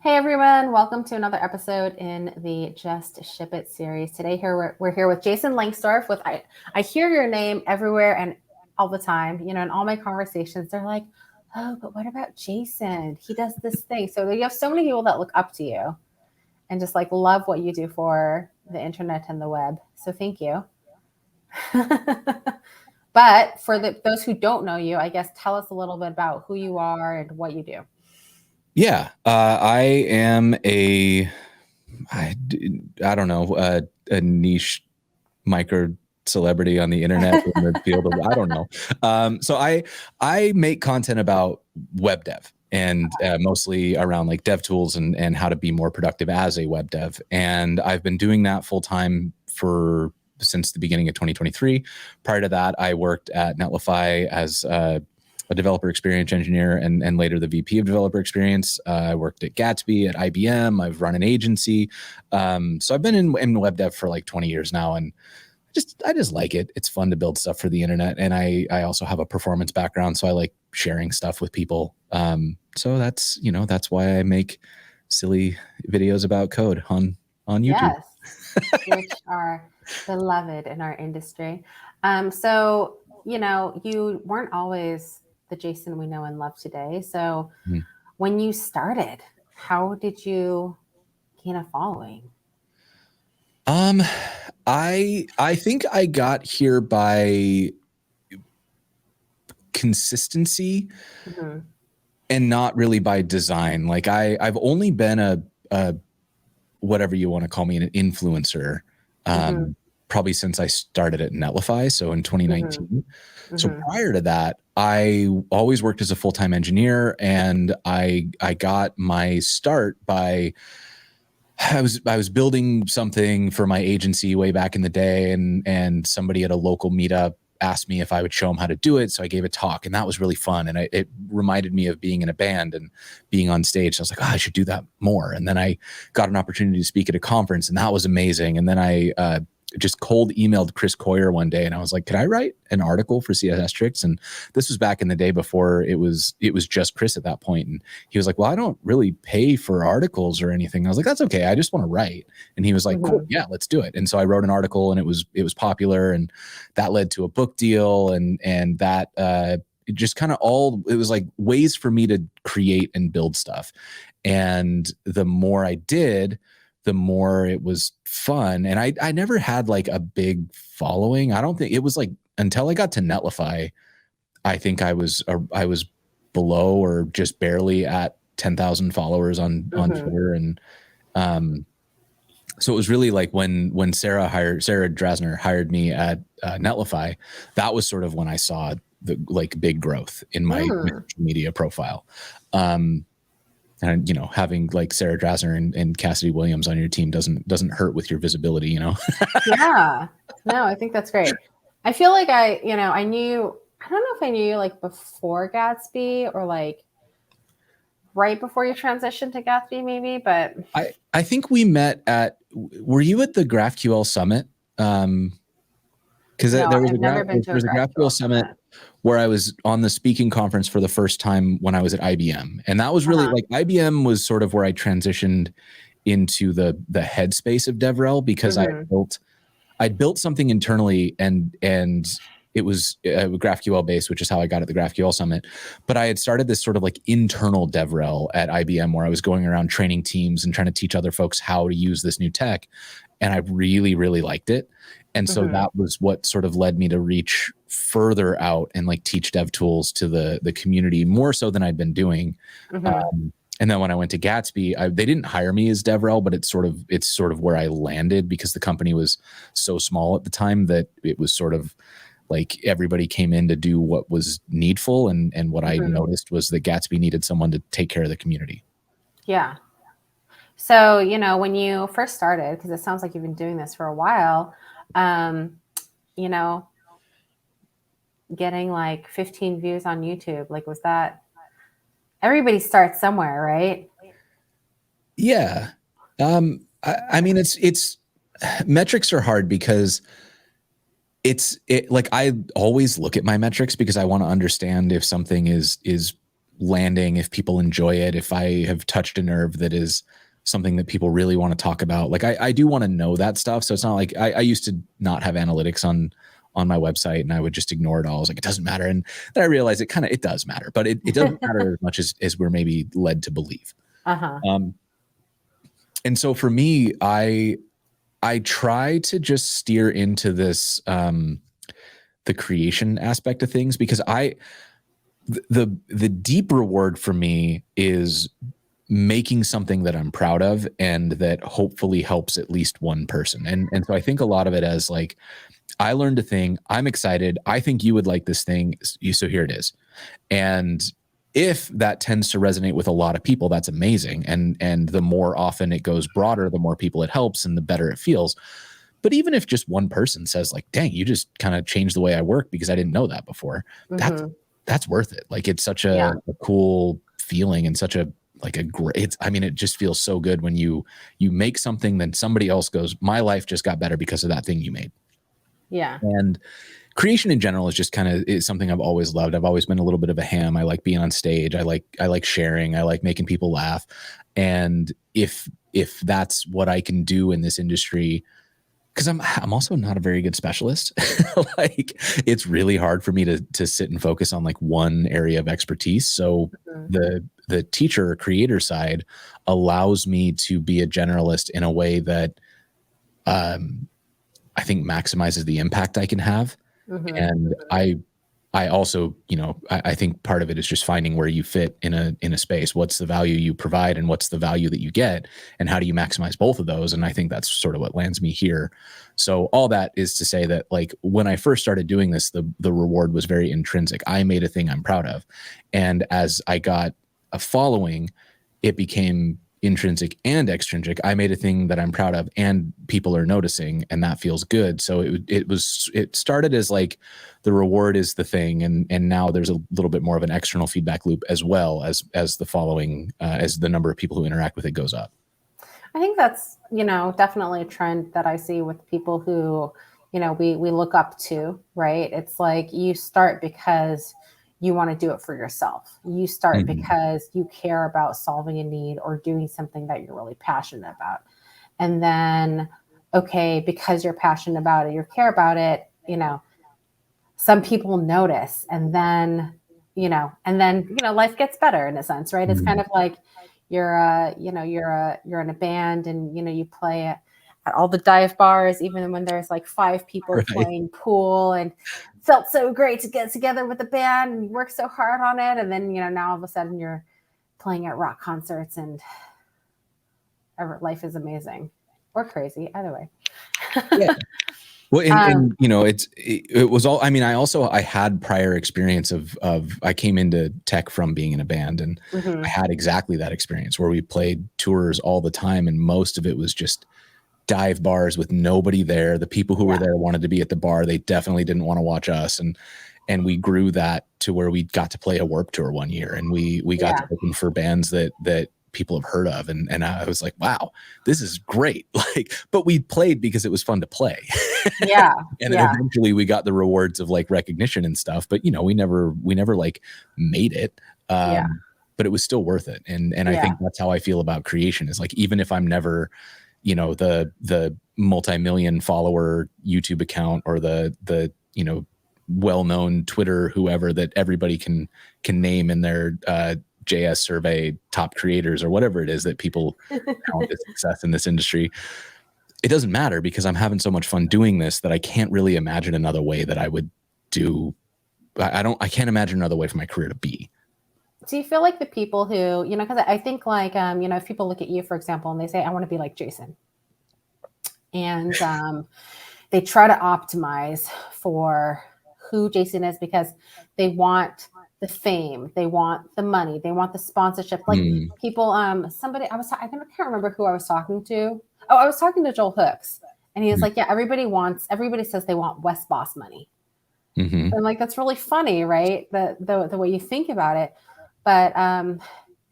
Hey everyone, welcome to another episode in the Just Ship It series. Today we're here with Jason Lengstorf. I hear your name everywhere and all the time, in all my conversations, they're like, oh, but what about Jason? He does this thing. So you have so many people that look up to you and just like love what you do for the internet and the web. So thank you. But for those who don't know you, I guess tell us a little bit about who you are and what you do. Yeah, I am I don't know, a niche micro celebrity on the internet in the field of, I don't know. So I make content about web dev and mostly around like dev tools and how to be more productive as a web dev. And I've been doing that full time since the beginning of 2023. Prior to that, I worked at Netlify as a developer experience engineer and later the VP of developer experience. I worked at Gatsby, at IBM. I've run an agency. So I've been in web dev for like 20 years now. And I just like it. It's fun to build stuff for the internet. And I also have a performance background. So I like sharing stuff with people. So that's why I make silly videos about code on YouTube. Yes, which are beloved in our industry. So, you weren't always the Jason we know and love today. So when you started, how did you gain a following? I think I got here by consistency and not really by design. Like I've only been a whatever you want to call me, an influencer, probably since I started at Netlify. So in 2019. So prior to that, I always worked as a full-time engineer, and I got my start by I was building something for my agency way back in the day, and somebody at a local meetup asked me if I would show them how to do it. So I gave a talk, and that was really fun. And it reminded me of being in a band and being on stage. So I was like, I should do that more. And then I got an opportunity to speak at a conference, and that was amazing. And then I just cold emailed Chris Coyer one day, and I was like, could I write an article for CSS Tricks? And this was back in the day before it was just Chris at that point. And he was like, well, I don't really pay for articles or anything. I was like, that's okay. I just want to write. And he was like, cool, yeah, let's do it. And so I wrote an article, and it was popular, and that led to a book deal. And that, it just kind of it was like ways for me to create and build stuff. And the more I did, the more it was fun. And I never had like a big following. I don't think it was like until I got to Netlify, I think I was below or just barely at 10,000 followers on Twitter. And so it was really like when Sarah Drasner hired me at Netlify, that was sort of when I saw the like big growth in my social media profile. And having like Sarah Drasner and Cassidy Williams on your team doesn't hurt with your visibility, Yeah, no, I think that's great. I feel like I don't know if I knew you like before Gatsby or like right before you transitioned to Gatsby, maybe. But I think we met were you at the GraphQL Summit? Because there was a GraphQL Summit where I was on the speaking conference for the first time when I was at IBM. And that was really like IBM was sort of where I transitioned into the headspace of DevRel, because I'd built something internally and it was GraphQL based, which is how I got at the GraphQL Summit. But I had started this sort of like internal DevRel at IBM where I was going around training teams and trying to teach other folks how to use this new tech. And I really, really liked it. And so that was what sort of led me to reach further out and like teach dev tools to the community more so than I'd been doing. And then when I went to Gatsby, they didn't hire me as DevRel, but it's sort of where I landed, because the company was so small at the time that it was sort of like everybody came in to do what was needful. And what I noticed was that Gatsby needed someone to take care of the community. Yeah. So, when you first started, because it sounds like you've been doing this for a while, getting like 15 views on YouTube, like, was that, everybody starts somewhere, right? Yeah. I mean, it's metrics are hard because like I always look at my metrics because I want to understand if something is landing, if people enjoy it, if I have touched a nerve that is something that people really want to talk about. Like I do want to know that stuff. So it's not like I used to not have analytics on my website and I would just ignore it all. I was like, it doesn't matter. And then I realized it does matter, but it doesn't matter as much as we're maybe led to believe. And so for me, I try to just steer into this, the creation aspect of things, because the deep reward for me is making something that I'm proud of and that hopefully helps at least one person. And so I think a lot of it as like, I learned a thing, I'm excited, I think you would like this thing, so here it is. And if that tends to resonate with a lot of people, that's amazing. And the more often it goes broader, the more people it helps and the better it feels. But even if just one person says like, dang, you just kind of changed the way I work because I didn't know that before, that's worth it. Like it's such a cool feeling and such a great, it just feels so good when you make something, then somebody else goes, my life just got better because of that thing you made. Yeah. And creation in general is just is something I've always loved. I've always been a little bit of a ham. I like being on stage. I like sharing. I like making people laugh. And if that's what I can do in this industry, because I'm also not a very good specialist. Like it's really hard for me to sit and focus on like one area of expertise. So the teacher or creator side allows me to be a generalist in a way that I think maximizes the impact I can have. And I also, I think part of it is just finding where you fit in a space. What's the value you provide and what's the value that you get, and how do you maximize both of those? And I think that's sort of what lands me here. So all that is to say that like when I first started doing this, the reward was very intrinsic. I made a thing I'm proud of. And as I got a following, it became intrinsic and extrinsic. I made a thing that I'm proud of and people are noticing, and that feels good. So it started as like the reward is the thing, and now there's a little bit more of an external feedback loop as well as the following, as the number of people who interact with it goes up. I think that's, definitely a trend that I see with people who, we look up to, right? It's like you start because you want to do it for yourself. You start because you care about solving a need or doing something that you're really passionate about. And then, okay, because you're passionate about it, you care about it, some people notice, and then, life gets better in a sense, right? It's kind of like you're in a band and, you play at all the dive bars, even when there's like 5 people playing pool, and felt so great to get together with the band and you work so hard on it. And then, now all of a sudden you're playing at rock concerts and life is amazing or crazy, either way. Yeah. Well, and it was all, I had prior experience of I came into tech from being in a band, and I had exactly that experience where we played tours all the time. And most of it was just dive bars with nobody there. The people who were there wanted to be at the bar. They definitely didn't want to watch us. And we grew that to where we got to play a Warped Tour one year, and we got to open for bands that people have heard of. And I was like, wow, this is great. Like, but we played because it was fun to play. Yeah. And eventually we got the rewards of like recognition and stuff, but we never like made it. But it was still worth it. And I think that's how I feel about creation, is like, even if I'm never, the multi-million follower YouTube account or the well-known Twitter, whoever that everybody can name in their JS survey top creators or whatever it is that people count as success in this industry, it doesn't matter, because I'm having so much fun doing this that I can't really imagine another way that I would do. I can't imagine another way for my career to be. Do you feel like the people who, because I think like, if people look at you, for example, and they say, I want to be like Jason, and they try to optimize for who Jason is because they want the fame, they want the money, they want the sponsorship. Like people, somebody, I can't remember who I was talking to. Oh, I was talking to Joel Hooks, and he was like, yeah, everybody says they want West Boss money. And like, that's really funny, right? The way you think about it. But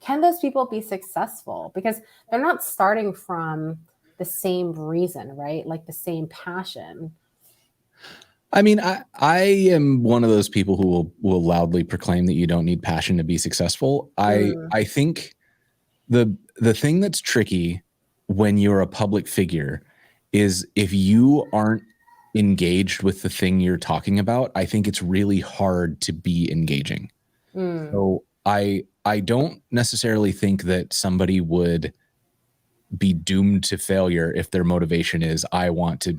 can those people be successful? Because they're not starting from the same reason, right? Like the same passion. I mean, I am one of those people who will loudly proclaim that you don't need passion to be successful. I think the thing that's tricky when you're a public figure is if you aren't engaged with the thing you're talking about, I think it's really hard to be engaging. So I don't necessarily think that somebody would be doomed to failure if their motivation is I want to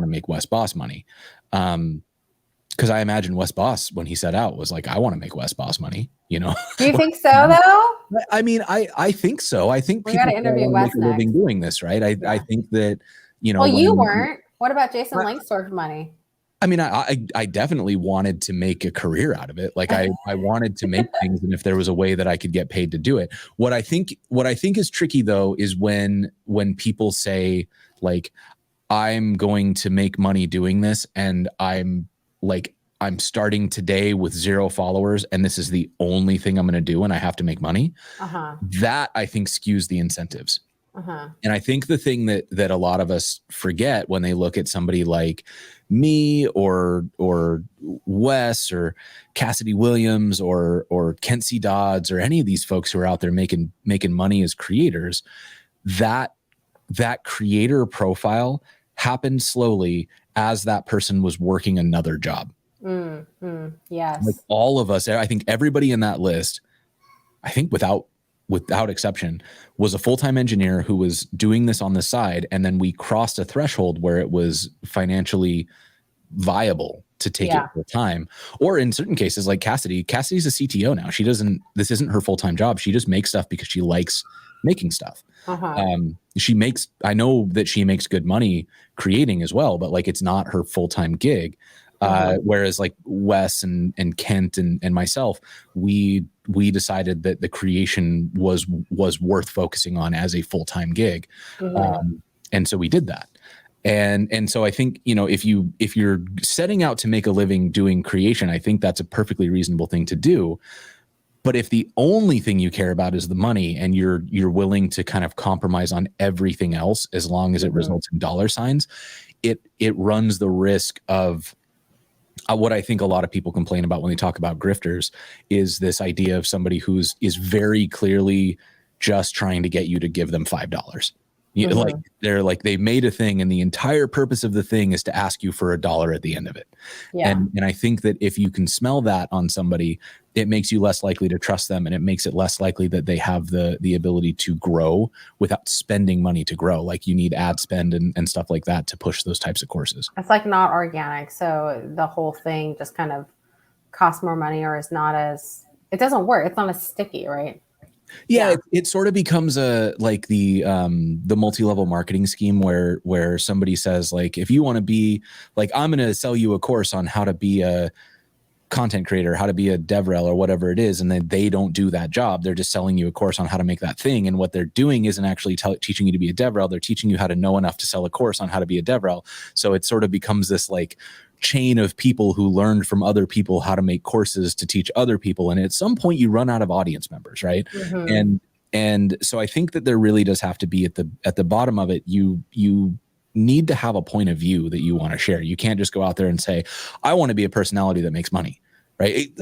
make Wes Boss money. Because I imagine Wes Boss, when he set out, was like, I want to make Wes Boss money, you know? Do you think so, though? I mean, I think so. I think We got people to interview want to make Wes a living next. doing this, right? I think that, you know, Well, you weren't. What about Jason Lengstorf money? I mean, I definitely wanted to make a career out of it. Like I wanted to make things, and if there was a way that I could get paid to do it. What I think is tricky though is when people say like, I'm going to make money doing this, and I'm starting today with 0 followers, and this is the only thing I'm going to do, and I have to make money. That I think skews the incentives. And I think the thing that a lot of us forget when they look at somebody like me or Wes or Cassidy Williams or Kent C. Dodds or any of these folks who are out there making money as creators, that creator profile happened slowly as that person was working another job. Yes. Like all of us, I think everybody in that list, I think without exception, was a full-time engineer who was doing this on the side. And then we crossed a threshold where it was financially viable to take it full time. Or in certain cases, like Cassidy's a CTO now. This isn't her full-time job. She just makes stuff because she likes making stuff. I know that she makes good money creating as well, but like, it's not her full-time gig. Whereas like Wes and Kent and myself, we decided that the creation was worth focusing on as a full-time gig. And so we did that. And so I think, you know, if you're setting out to make a living doing creation, I think that's a perfectly reasonable thing to do. But if the only thing you care about is the money, and you're willing to kind of compromise on everything else as long as it results in dollar signs, it runs the risk of what I think a lot of people complain about when they talk about grifters is this idea of somebody is very clearly just trying to get you to give them $5. Like they made a thing, and the entire purpose of the thing is to ask you for $1 at the end of it. And I think that if you can smell that on somebody, it makes you less likely to trust them, and it makes it less likely that they have the ability to grow without spending money to grow. Like you need ad spend and stuff like that to push those types of courses. It's like not organic. So the whole thing just kind of costs more money, or is not as, it doesn't work. It's not as sticky, right? Yeah, it sort of becomes the multi-level marketing scheme where somebody says like, if you want to be like, I'm going to sell you a course on how to be a content creator, how to be a DevRel or whatever it is, and then they don't do that job. They're just selling you a course on how to make that thing, and what they're doing isn't actually teaching you to be a DevRel. They're teaching you how to know enough to sell a course on how to be a DevRel. So it sort of becomes this like chain of people who learned from other people how to make courses to teach other people, and at some point you run out of audience members, right? And so I think that there really does have to be at the bottom of it, you need to have a point of view that you want to share. You can't just go out there and say, I want to be a personality that makes money, right?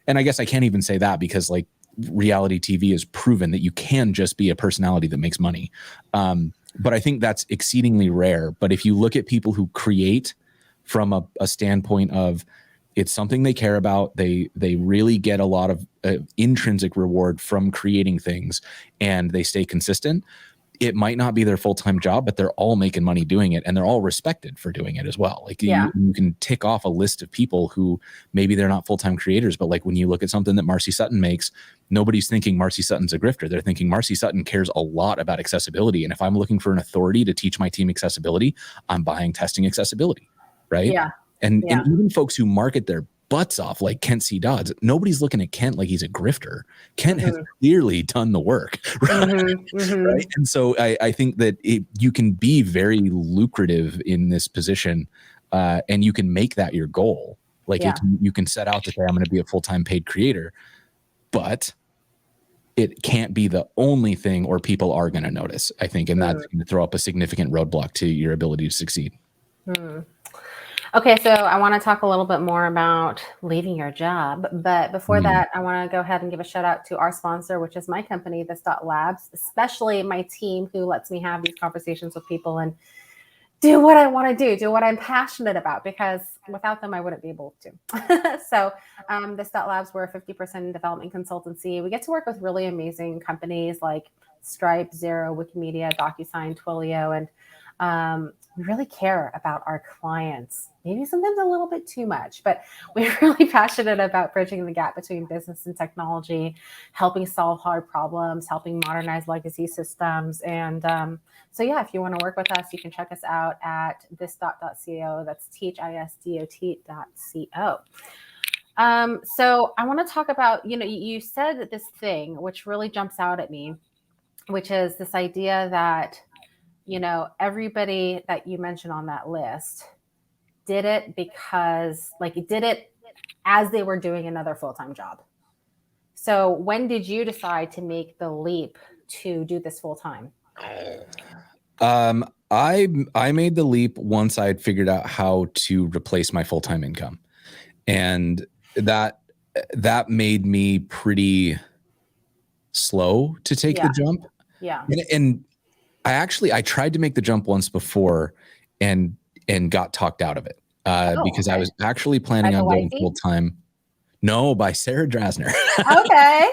And I guess I can't even say that, because like reality TV has proven that you can just be a personality that makes money. But I think that's exceedingly rare. But if you look at people who create from a standpoint of it's something they care about, they really get a lot of intrinsic reward from creating things, and they stay consistent, it might not be their full-time job, but they're all making money doing it, and they're all respected for doing it as well. Like you can tick off a list of people who maybe they're not full-time creators, but like when you look at something that Marcy Sutton makes, nobody's thinking Marcy Sutton's a grifter. They're thinking Marcy Sutton cares a lot about accessibility. And if I'm looking for an authority to teach my team accessibility, I'm buying testing accessibility, right? And even folks who market their butts off, like Kent C. Dodds, nobody's looking at Kent like he's a grifter. Kent has clearly done the work, right? Right? And so I think that you can be very lucrative in this position, and you can make that your goal. Like you can set out to say, I'm going to be a full-time paid creator, but it can't be the only thing, or people are going to notice, I think, and that's going to throw up a significant roadblock to your ability to succeed. Okay, so I want to talk a little bit more about leaving your job. But before that, I want to go ahead and give a shout out to our sponsor, which is my company, this Labs, especially my team who lets me have these conversations with people and do what I want to do what I'm passionate about, because without them, I wouldn't be able to. So this Labs, we're a 50% development consultancy. We get to work with really amazing companies like Stripe, Xero, Wikimedia, DocuSign, Twilio, and we really care about our clients, maybe sometimes a little bit too much, but we're really passionate about bridging the gap between business and technology, helping solve hard problems, helping modernize legacy systems. And so, yeah, if you want to work with us, you can check us out at thisdot.co. That's thisdot.co. So I want to talk about, you said this thing, which really jumps out at me, which is this idea that everybody that you mentioned on that list did it because did it as they were doing another full-time job. So when did you decide to make the leap to do this full-time? I made the leap once I'd figured out how to replace my full-time income. And that made me pretty slow to take the jump. Yeah. And I tried to make the jump once before and got talked out of it because I was actually planning on going full time. No, by Sarah Drasner. Okay.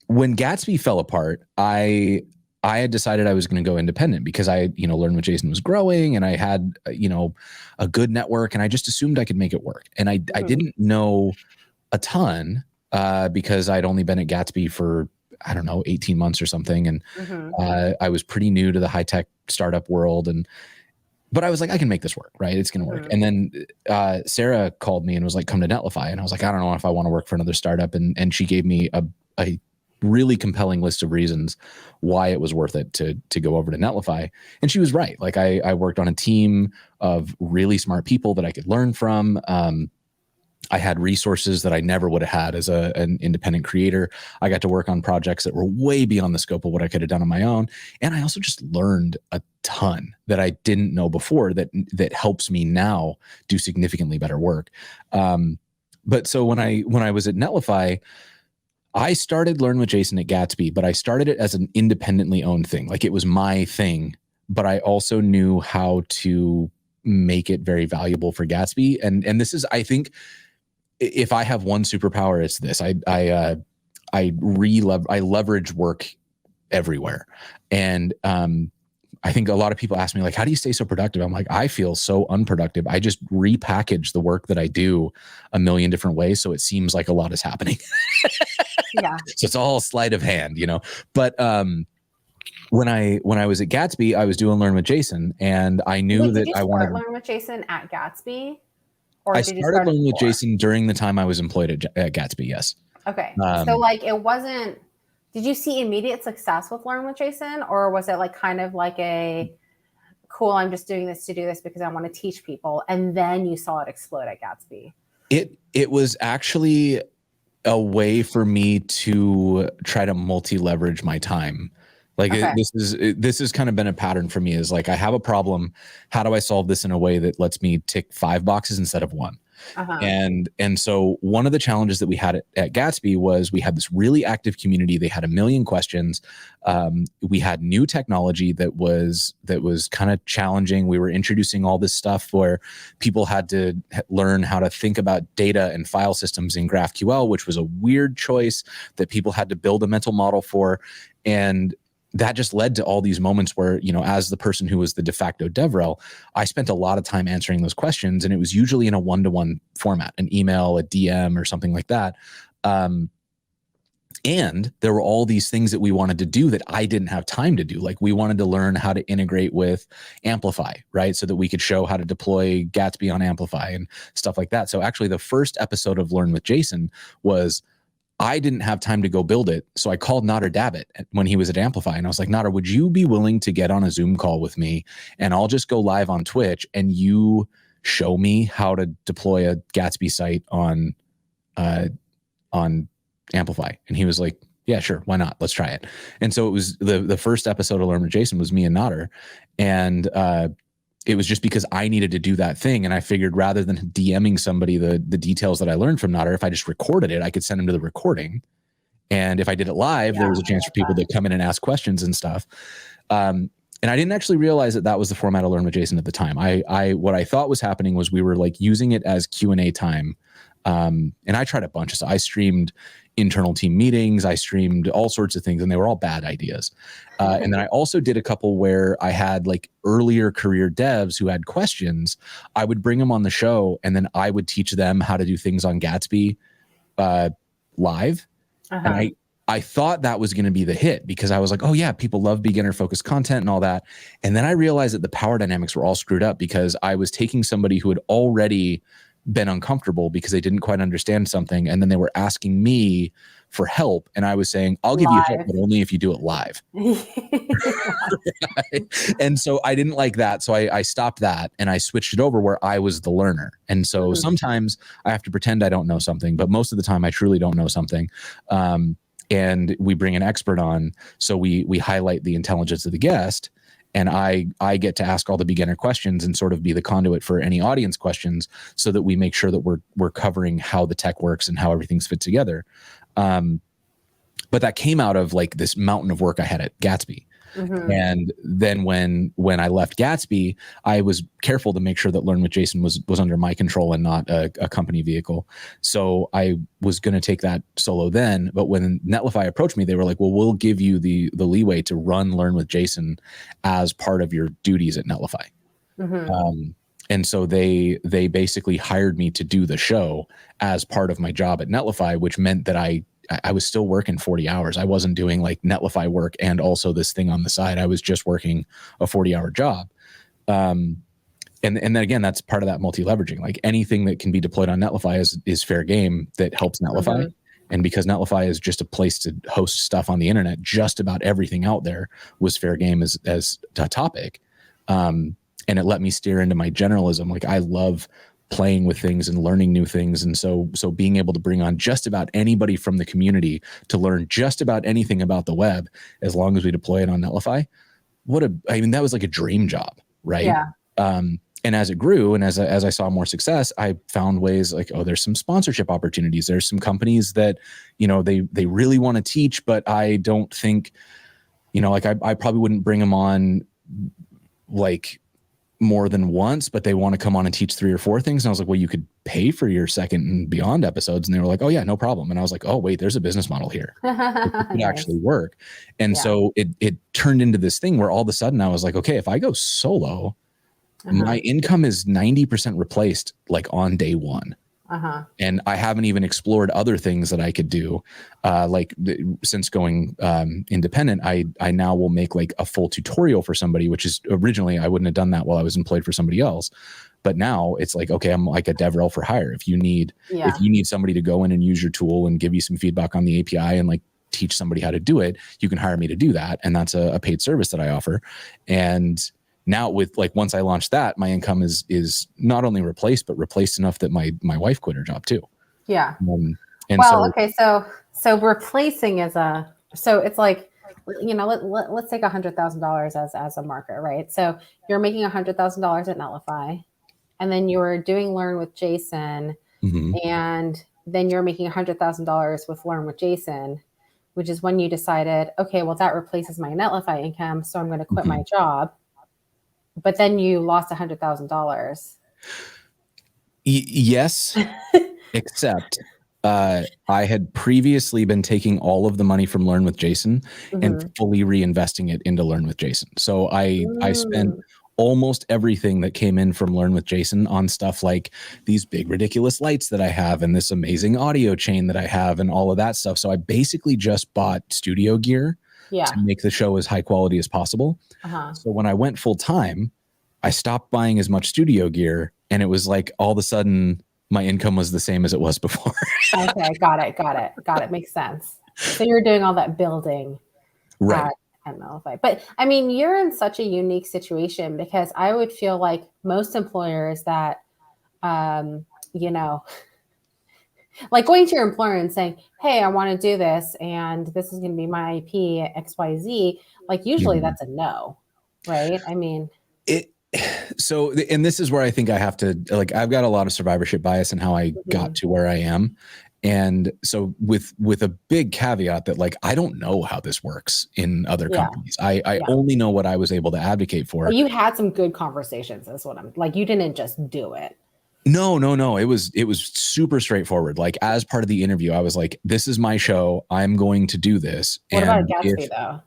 When Gatsby fell apart, I had decided I was going to go independent because I, learned what Jason was growing and I had, a good network and I just assumed I could make it work. And I didn't know a ton because I'd only been at Gatsby for, I don't know, 18 months or something. And I was pretty new to the high tech startup world. But I was like, I can make this work, right? It's going to work. And then Sarah called me and was like, come to Netlify. And I was like, I don't know if I want to work for another startup. And she gave me a really compelling list of reasons why it was worth it to go over to Netlify. And she was right. Like I worked on a team of really smart people that I could learn from. I had resources that I never would have had as an independent creator. I got to work on projects that were way beyond the scope of what I could have done on my own. And I also just learned a ton that I didn't know before that helps me now do significantly better work. But so when I was at Netlify, I started Learn with Jason at Gatsby, but I started it as an independently owned thing. Like it was my thing, but I also knew how to make it very valuable for Gatsby. And this is, I think, if I have one superpower, it's this. I leverage work everywhere. And I think a lot of people ask me, like, how do you stay so productive? I'm like, I feel so unproductive. I just repackage the work that I do a million different ways. So it seems like a lot is happening. Yeah. So it's all sleight of hand, But when I was at Gatsby, I was doing Learn with Jason and I knew that I wanted to Learn with Jason at Gatsby. I started Learning with Jason during the time I was employed at Gatsby, yes. Okay. So it wasn't, did you see immediate success with Learn with Jason? Or was it kind of like a, cool, I'm just doing this to do this because I want to teach people. And then you saw it explode at Gatsby? It was actually a way for me to try to multi-leverage my time. This has kind of been a pattern for me is like, I have a problem. How do I solve this in a way that lets me tick 5 boxes instead of 1? And so one of the challenges that we had at Gatsby was we had this really active community. They had 1 million questions. We had new technology that was kind of challenging. We were introducing all this stuff where people had to learn how to think about data and file systems in GraphQL, which was a weird choice that people had to build a mental model for. And that just led to all these moments where, as the person who was the de facto DevRel, I spent a lot of time answering those questions. And it was usually in a one-to-one format, an email, a DM, or something like that. And there were all these things that we wanted to do that I didn't have time to do. Like we wanted to learn how to integrate with Amplify, right? So that we could show how to deploy Gatsby on Amplify and stuff like that. So actually the first episode of Learn with Jason was, I didn't have time to go build it. So I called Nader Dabit when he was at Amplify. And I was like, Nader, would you be willing to get on a Zoom call with me? And I'll just go live on Twitch and you show me how to deploy a Gatsby site on Amplify. And he was like, yeah, sure. Why not? Let's try it. And so it was the first episode of Learn with Jason was me and Nader. And it was just because I needed to do that thing. And I figured rather than DMing somebody the details that I learned from Nader, if I just recorded it, I could send them to the recording. And if I did it live, there was a chance for people to come in and ask questions and stuff. And I didn't actually realize that that was the format of Learn with Jason at the time. What I thought was happening was we were like using it as Q&A time. And I tried a bunch of stuff. I streamed internal team meetings. I streamed all sorts of things, and they were all bad ideas. And then I also did a couple where I had like earlier career devs who had questions. I would bring them on the show, and then I would teach them how to do things on Gatsby live. And I thought that was going to be the hit because I was like, oh yeah, people love beginner focused content and all that. And then I realized that the power dynamics were all screwed up because I was taking somebody who had already been uncomfortable because they didn't quite understand something. And then they were asking me for help. And I was saying, I'll give you help, but only if you do it live. And so I didn't like that. So I stopped that and I switched it over where I was the learner. And so sometimes I have to pretend I don't know something, but most of the time I truly don't know something. And we bring an expert on. So we highlight the intelligence of the guest. And I get to ask all the beginner questions and sort of be the conduit for any audience questions so that we make sure that we're covering how the tech works and how everything's fit together. But that came out of like this mountain of work I had at Gatsby. And then when I left Gatsby, I was careful to make sure that Learn with Jason was under my control and not a company vehicle. So I was going to take that solo then. But when Netlify approached me, they were like, well, we'll give you the leeway to run Learn with Jason as part of your duties at Netlify. And so they basically hired me to do the show as part of my job at Netlify, which meant that I was still working 40 hours. I wasn't doing like Netlify work and also this thing on the side. I was just working a 40-hour job. And then again, that's part of that multi-leveraging. Like anything that can be deployed on Netlify is fair game that helps Netlify. And because Netlify is just a place to host stuff on the internet, just about everything out there was fair game as a topic. And it let me steer into my generalism. Like I love playing with things and learning new things. And so being able to bring on just about anybody from the community to learn just about anything about the web, as long as we deploy it on Netlify, that was like a dream job. Right. Yeah. And as it grew and as I saw more success, I found ways like, there's some sponsorship opportunities. There's some companies that, they really want to teach, but I don't think, like I probably wouldn't bring them on like more than once, but they want to come on and teach 3 or 4 things. And I was like, well, you could pay for your second and beyond episodes. And they were like, oh yeah, no problem. And I was like, oh wait, there's a business model here. It could actually work. And so it turned into this thing where all of a sudden I was like, okay, if I go solo, my income is 90% replaced like on day one. And I haven't even explored other things that I could do. Since going independent, I now will make like a full tutorial for somebody, which is originally I wouldn't have done that while I was employed for somebody else. But now it's like, okay, I'm like a DevRel for hire. If you need somebody to go in and use your tool and give you some feedback on the API and like teach somebody how to do it, you can hire me to do that. And that's a paid service that I offer. And now with like, once I launched that, my income is not only replaced, but replaced enough that my wife quit her job too. Yeah. Okay. So replacing so it's like, let's take $100,000 as a marker, right? So you're making $100,000 at Netlify, and then you were doing Learn with Jason, and then you're making $100,000 with Learn with Jason, which is when you decided, okay, well that replaces my Netlify income, so I'm going to quit my job. But then you lost $100,000. Yes, except I had previously been taking all of the money from Learn with Jason and fully reinvesting it into Learn with Jason. So I spent almost everything that came in from Learn with Jason on stuff like these big ridiculous lights that I have and this amazing audio chain that I have and all of that stuff. So I basically just bought studio gear to make the show as high quality as possible. So when I went full time, I stopped buying as much studio gear, and it was like all of a sudden my income was the same as it was before. Okay, got it. Makes sense. So you're doing all that building, right? At Netlify. But I mean, you're in such a unique situation because I would feel like most employers that, like going to your employer and saying, hey, I want to do this, and this is going to be my IP XYZ. Like usually that's a no, right? I mean, So, and this is where I think I have to, like, I've got a lot of survivorship bias in how I got to where I am. And so with a big caveat that, like, I don't know how this works in other companies. I only know what I was able to advocate for. Well, you had some good conversations. That's what I'm like. You didn't just do it. No. It was super straightforward. Like, as part of the interview, I was like, this is my show. I'm going to do this. What about Gatsby though?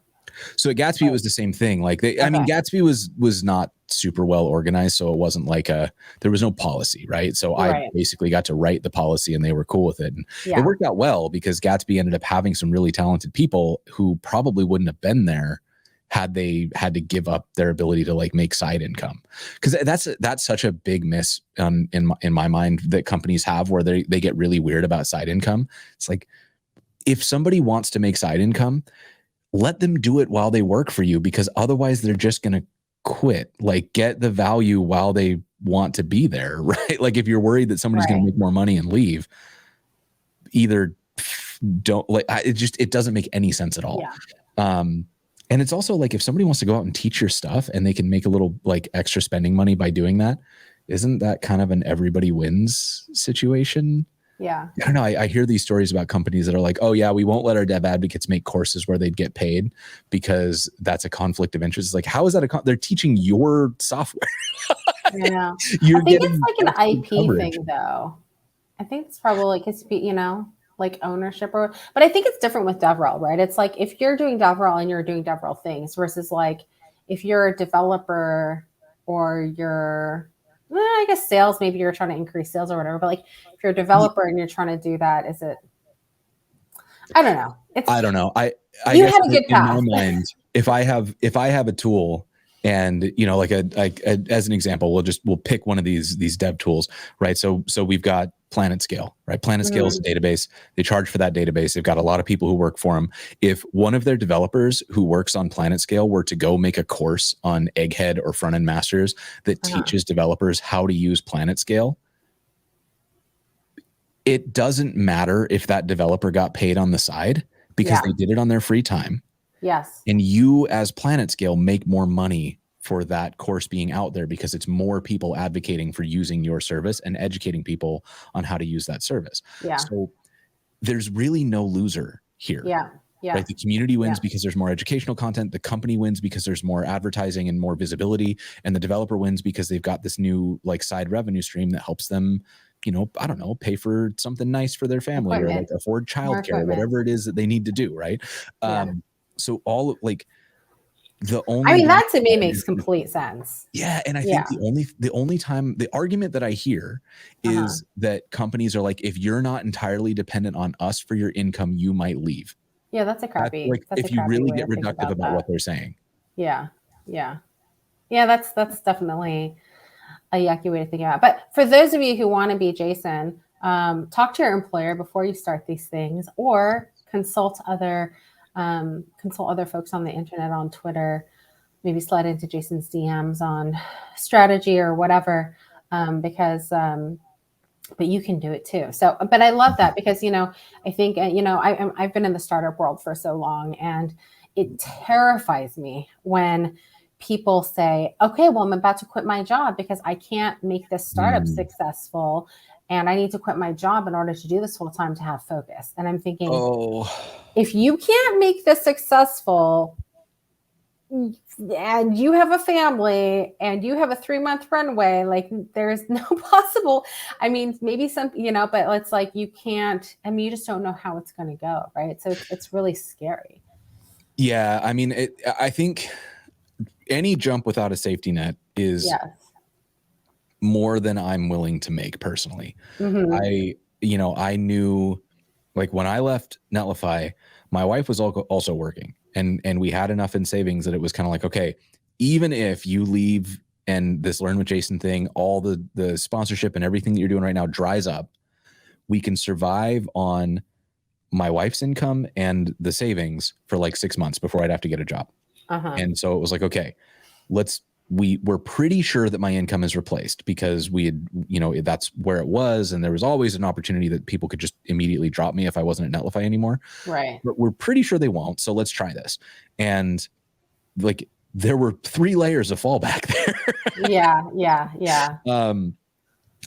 So at Gatsby, it was the same thing. Like, I mean, Gatsby was not super well organized. So it wasn't like there was no policy, right? So I basically got to write the policy and they were cool with it. And it worked out well because Gatsby ended up having some really talented people who probably wouldn't have been there had they had to give up their ability to, like, make side income. Because that's such a big miss in my mind that companies have, where they get really weird about side income. It's like, if somebody wants to make side income, let them do it while they work for you, because otherwise they're just going to quit. Like, get the value while they want to be there, right? Like, if you're worried that somebody's going to make more money and leave, either don't, like, it doesn't make any sense at all. And it's also like, if somebody wants to go out and teach your stuff and they can make a little, like, extra spending money by doing that, isn't that kind of an everybody wins situation? Yeah. I don't know. I hear these stories about companies that are like, oh yeah, we won't let our dev advocates make courses where they'd get paid because that's a conflict of interest. It's like, how is that they're teaching your software? Yeah. I think it's like an IP thing though. I think it's probably like, like ownership but I think it's different with DevRel, right? It's like, if you're doing DevRel and you're doing DevRel things versus, like, if you're a developer or you're, I guess sales, maybe you're trying to increase sales or whatever, but, like, if you're a developer and you're trying to do that, is it, I don't know. I don't know. I you guess had a good path. In my mind, if I have a tool, and, like as an example, we'll pick one of these dev tools, right? So we've got PlanetScale, right? PlanetScale is a database. They charge for that database. They've got a lot of people who work for them. If one of their developers who works on PlanetScale were to go make a course on Egghead or Front End Masters that teaches developers how to use PlanetScale, it doesn't matter if that developer got paid on the side, because they did it on their free time. Yes. And you, as PlanetScale, make more money for that course being out there because it's more people advocating for using your service and educating people on how to use that service. Yeah. So there's really no loser here. Yeah. Yeah. Right? The community wins because there's more educational content. The company wins because there's more advertising and more visibility. And the developer wins because they've got this new, like, side revenue stream that helps them, I don't know, pay for something nice for their family, or, like, afford childcare, whatever it is that they need to do. Right. So all of, like, the only, that to me makes complete sense. Yeah. And I think the only time, the argument that I hear is that companies are like, if you're not entirely dependent on us for your income, you might leave. Yeah. That's a crappy, if you really get reductive about what they're saying. Yeah. Yeah. Yeah. That's definitely a yucky way to think about it. But for those of you who want to be Jason, talk to your employer before you start these things, or consult other folks on the internet, on Twitter, maybe slide into Jason's DMs on strategy or whatever, because but you can do it too. So, but I love that because, I think, I've been in the startup world for so long, and it terrifies me when people say, okay, well, I'm about to quit my job because I can't make this startup successful, and I need to quit my job in order to do this full time to have focus. And I'm thinking, if you can't make this successful, and you have a family and you have a 3-month runway, like, there's no possible, maybe some, but it's like, you can't, you just don't know how it's going to go. Right. So it's really scary. Yeah. I think any jump without a safety net is more than I'm willing to make personally. I knew, like, when I left Netlify, my wife was also working, and we had enough in savings that it was kind of like, okay, even if you leave and this Learn with Jason thing, all the sponsorship and everything that you're doing right now dries up, we can survive on my wife's income and the savings for like 6 months before I'd have to get a job. And so it was like, okay, we're pretty sure that my income is replaced, because we had, that's where it was. And there was always an opportunity that people could just immediately drop me if I wasn't at Netlify anymore. Right. But we're pretty sure they won't. So let's try this. And, like, there were 3 layers of fallback there. Yeah.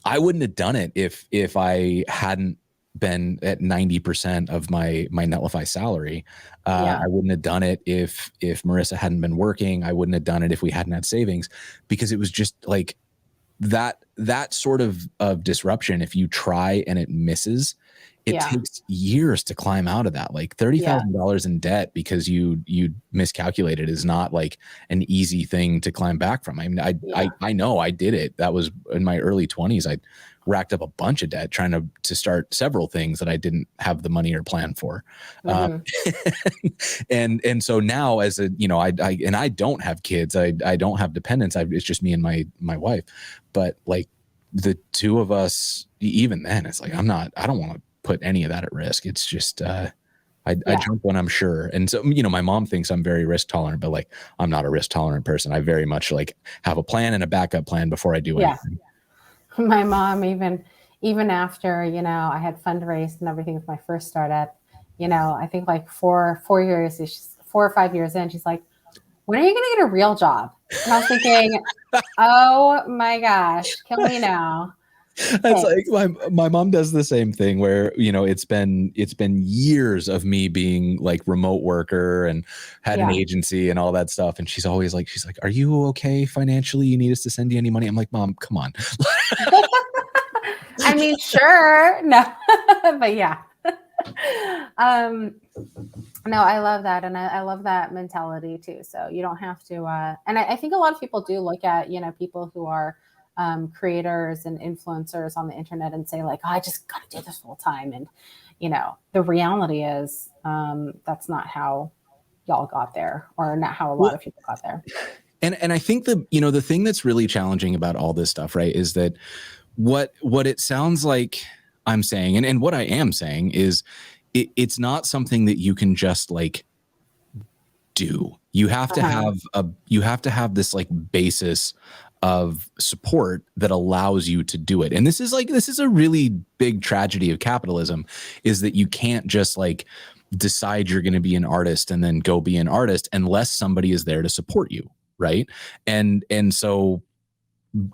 I wouldn't have done it if I hadn't been at 90% of my Netlify salary. I wouldn't have done it if Marissa hadn't been working. I wouldn't have done it if we hadn't had savings, because it was just like that sort of disruption. If you try and it misses, it takes years to climb out of that. Like $30,000 in debt because you miscalculated is not like an easy thing to climb back from. I mean, I know I did it. That was in my early 20s. I racked up a bunch of debt trying to start several things that I didn't have the money or plan for. And so now, as a, you know, I don't have kids. I don't have dependents. It's just me and my wife. But like the two of us, even then, it's like, I don't want to put any of that at risk. It's just, I jump when I'm sure. And so, you know, my mom thinks I'm very risk tolerant, but like, I'm not a risk tolerant person. I very much like have a plan and a backup plan before I do anything. My mom, even after, you know, I had fundraised and everything with my first startup, you know, I think like 4 or 5 years in, she's like, when are you going to get a real job? And I was thinking, oh my gosh, kill me now. It's like my mom does the same thing where, you know, it's been years of me being like remote worker and had an agency and all that stuff. And she's always like, are you okay financially? You need us to send you any money? I'm like, Mom, come on. I mean, sure. No, but yeah. No, I love that. And I love that mentality too. So you don't have to, and I think a lot of people do look at, you know, people who are creators and influencers on the internet and say like, oh, I just got to do this full time. And, you know, the reality is that's not how y'all got there, or not how a lot of people got there. And I think the thing that's really challenging about all this stuff, right, is that what it sounds like I'm saying, and what I am saying is it's not something that you can just like do. You have to have this like basis of support that allows you to do it. And this is a really big tragedy of capitalism, is that you can't just like decide you're going to be an artist and then go be an artist unless somebody is there to support you, right? And so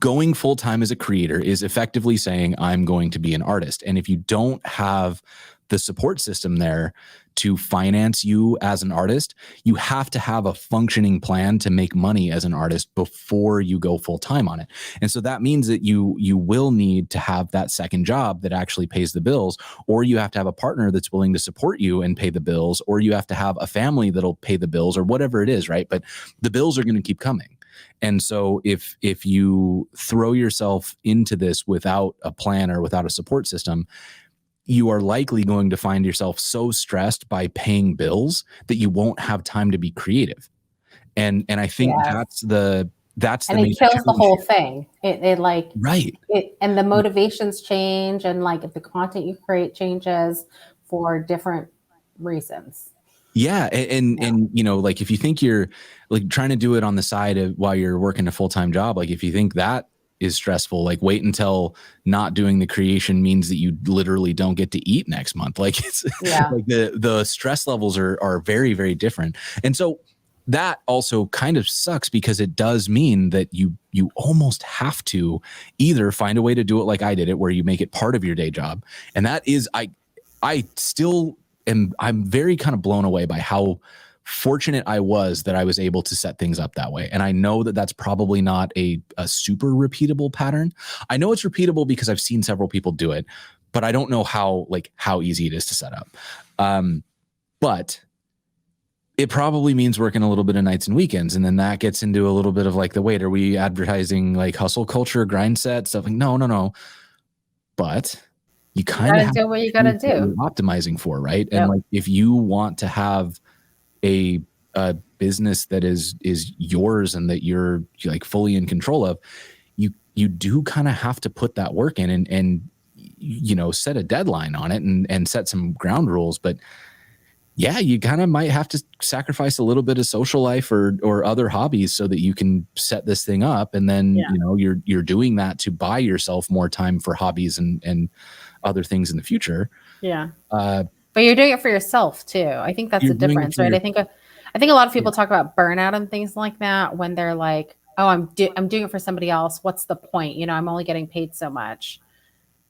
going full-time as a creator is effectively saying, I'm going to be an artist. And if you don't have the support system there to finance you as an artist, you have to have a functioning plan to make money as an artist before you go full-time on it. And so that means that you will need to have that second job that actually pays the bills, or you have to have a partner that's willing to support you and pay the bills, or you have to have a family that'll pay the bills, or whatever it is, right? But the bills are going to keep coming. And so if you throw yourself into this without a plan or without a support system, you are likely going to find yourself so stressed by paying bills that you won't have time to be creative. And I think that's the and it kills the whole thing. It like, right. And the motivations change, and like if the content you create changes for different reasons. Yeah. And, you know, like if you think you're like trying to do it on the side of while you're working a full-time job, like if you think that is stressful, like wait until not doing the creation means that you literally don't get to eat next month. Like it's like the stress levels are very, very different. And so that also kind of sucks, because it does mean that you almost have to either find a way to do it like I did it, where you make it part of your day job. And that is, I'm very kind of blown away by how fortunate I was that I was able to set things up that way. And I know that that's probably not a super repeatable pattern. I know it's repeatable because I've seen several people do it, but I don't know how easy it is to set up. But it probably means working a little bit of nights and weekends. And then that gets into a little bit of like are we advertising like hustle culture, grind set stuff? Like, no. But you kind of do what you got to do. You're optimizing for, right? Yep. And like, if you want to have a business that is yours and that you're like fully in control of, you do kind of have to put that work in and you know, set a deadline on it and set some ground rules. But yeah, you kind of might have to sacrifice a little bit of social life or other hobbies so that you can set this thing up. And then, you know, you're doing that to buy yourself more time for hobbies and other things in the future. Yeah. But you're doing it for yourself too. I think that's the difference, right? I I think a lot of people talk about burnout and things like that when they're like, oh, I'm doing it for somebody else. What's the point? I'm only getting paid so much.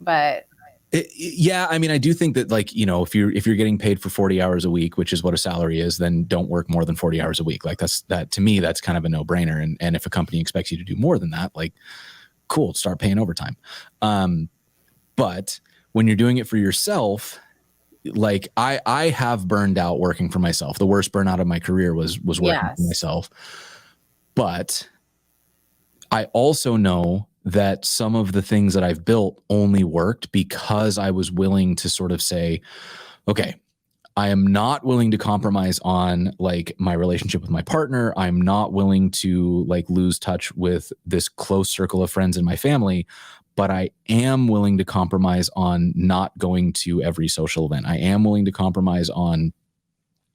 But yeah, I mean, I do think that, like, if you're getting paid for 40 hours a week, which is what a salary is, then don't work more than 40 hours a week. Like, that to me, that's kind of a no brainer. And if a company expects you to do more than that, like, cool, start paying overtime. But when you're doing it for yourself, like I have burned out working for myself. The worst burnout of my career was working for myself. But I also know that some of the things that I've built only worked because I was willing to sort of say, okay, I am not willing to compromise on like my relationship with my partner. I'm not willing to like lose touch with this close circle of friends in my family, but I am willing to compromise on not going to every social event. I am willing to compromise on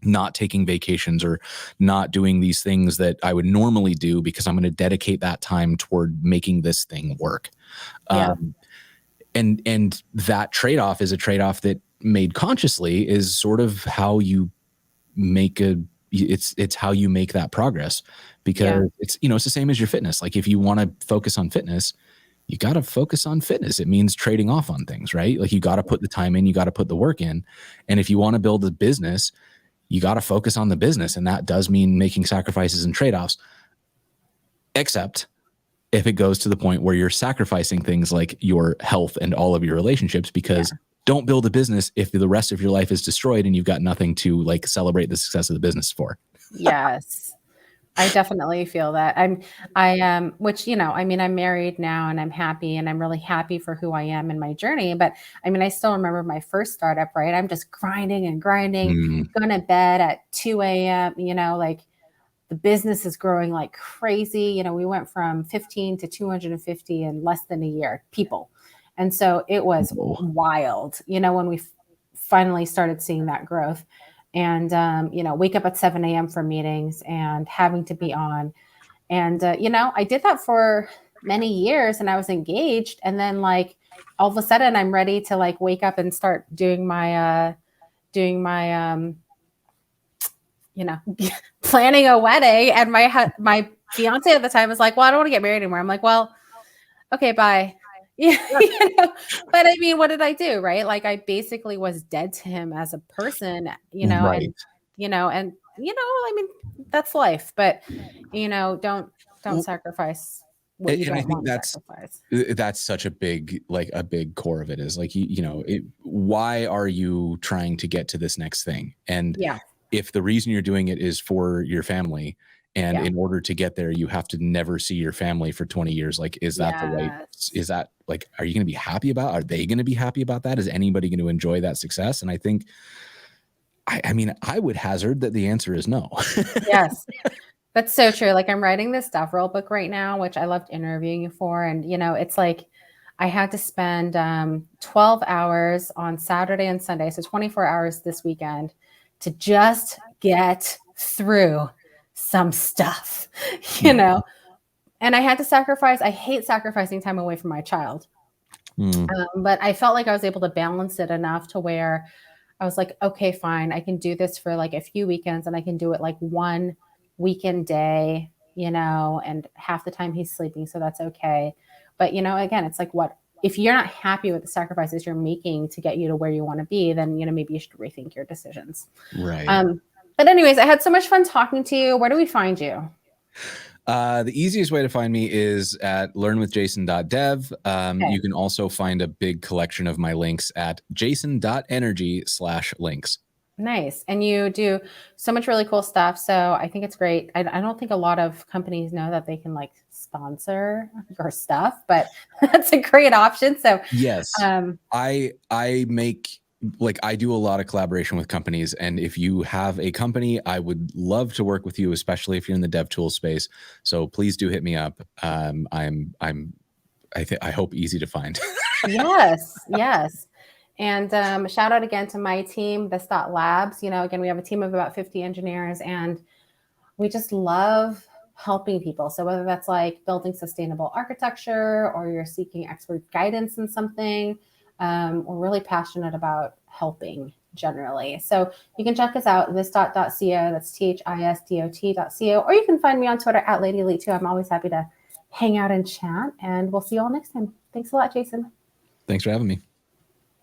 not taking vacations or not doing these things that I would normally do because I'm going to dedicate that time toward making this thing work. yeah, And that trade-off is a trade-off that made consciously is sort of how you make it's how you make that progress, because it's the same as your fitness. Like if you want to focus on fitness, you got to focus on fitness. It means trading off on things, right? Like you got to put the time in, you got to put the work in. And if you want to build a business, you got to focus on the business. And that does mean making sacrifices and trade-offs, except if it goes to the point where you're sacrificing things like your health and all of your relationships, because don't build a business if the rest of your life is destroyed and you've got nothing to like celebrate the success of the business for. Yes. I definitely feel that. Which, I mean, I'm married now and I'm happy and I'm really happy for who I am in my journey. But I mean, I still remember my first startup, right? I'm just grinding and grinding, going to bed at 2 a.m., like the business is growing like crazy. We went from 15 to 250 in less than a year, people. And so it was wild, when we finally started seeing that growth. And, wake up at 7 a.m. for meetings and having to be on. And, I did that for many years and I was engaged. And then like all of a sudden I'm ready to like wake up and start doing my, planning a wedding. And my fiance at the time was like, well, I don't want to get married anymore. I'm like, well, okay, bye. Yeah. But I mean, what did I do? Right. Like I basically was dead to him as a person, Right. and, I mean, that's life, but, don't sacrifice what you don't want to sacrifice. That's such a big core of it is like, why are you trying to get to this next thing? And if the reason you're doing it is for your family, and in order to get there, you have to never see your family for 20 years. Like, is that the right, is that like, are you going to be happy about, are they going to be happy about that? Is anybody going to enjoy that success? And I think, I mean, I would hazard that the answer is no. Yes, that's so true. Like I'm writing this DevRel book right now, which I loved interviewing you for. And, it's like, I had to spend 12 hours on Saturday and Sunday. So 24 hours this weekend to just get through some stuff, and I had to sacrifice. I hate sacrificing time away from my child. But I felt like I was able to balance it enough to where I was like, okay, fine. I can do this for like a few weekends and I can do it like one weekend day, and half the time he's sleeping. So that's okay. But, again, it's like if you're not happy with the sacrifices you're making to get you to where you want to be, then, maybe you should rethink your decisions. Right. But anyways, I had so much fun talking to you. Where do we find you? The easiest way to find me is at learnwithjason.dev. You can also find a big collection of my links at jason.energy/links. Nice. And you do so much really cool stuff. So I think it's great. I don't think a lot of companies know that they can like sponsor your stuff, but that's a great option. So yes, I make, like, I do a lot of collaboration with companies, and if you have a company, I would love to work with you, especially if you're in the dev tool space. So please do hit me up. I hope easy to find. Yes. And shout out again to my team, this Labs. Again, we have a team of about 50 engineers, and we just love helping people. So whether that's like building sustainable architecture or you're seeking expert guidance in something, we're really passionate about helping generally. So you can check us out, thisdot.co, that's THISDOT.co, or you can find me on Twitter at Lady Elite too. I'm always happy to hang out and chat, and we'll see you all next time. Thanks a lot, Jason. Thanks for having me.